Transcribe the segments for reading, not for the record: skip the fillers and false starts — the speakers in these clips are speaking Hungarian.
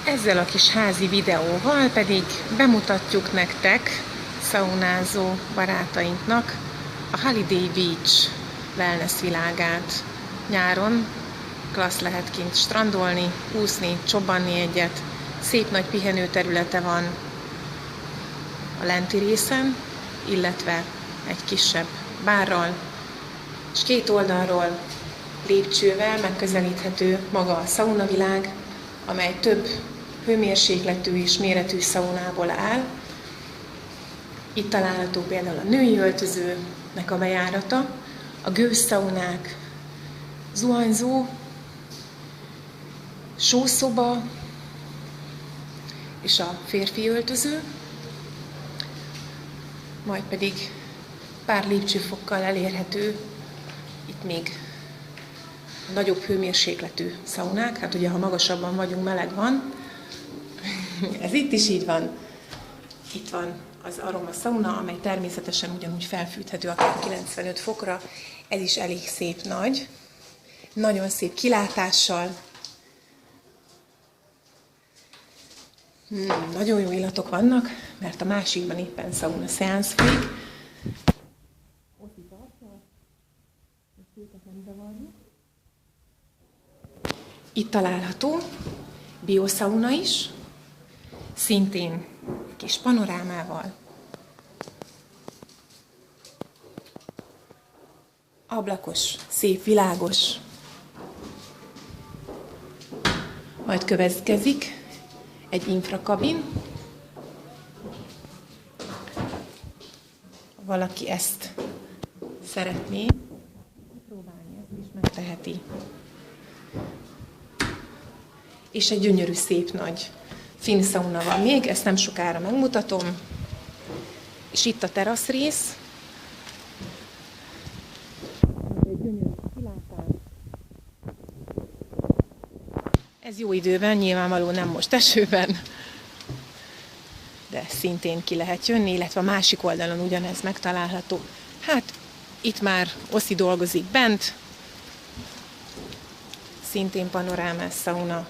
Ezzel a kis házi videóval pedig bemutatjuk nektek, szaunázó barátainknak a Holiday Beach wellness világát. Nyáron klassz lehet kint strandolni, úszni, csobbanni egyet, szép nagy pihenőterülete van a lenti részen, illetve egy kisebb bárral, és két oldalról lépcsővel megközelíthető maga a szaunavilág, amely több hőmérsékletű és méretű szaunából áll. Itt található például a női öltözőnek a bejárata, a gőzszaunák, zuhanyzó, sószoba és a férfi öltöző, majd pedig pár lépcsőfokkal elérhető itt még nagyobb hőmérsékletű szaunák. Hát ugye, ha magasabban vagyunk, meleg van. Ez itt is így van. Itt van az aroma szauna, amely természetesen ugyanúgy felfűthető akár 95 fokra. Ez is elég szép nagy. Nagyon szép kilátással. Nagyon jó illatok vannak, mert a másikban éppen szauna szeánsz folyik. Itt található bioszauna is, szintén kis panorámával. Ablakos, szép, világos. Majd következik egy infrakabin. Ha valaki ezt szeretné próbálni, ezt is megteheti. És egy gyönyörű, szép, nagy finn szauna van még, ezt nem sokára megmutatom. És itt a teraszrész. Egy gyönyörű kilátás. Ez jó időben, nyilvánvaló nem most esőben, de szintén ki lehet jönni, illetve a másik oldalon ugyanez megtalálható. Hát itt már Oszi dolgozik bent, szintén panorámás szauna.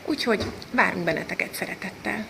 Úgyhogy várunk benneteket szeretettel!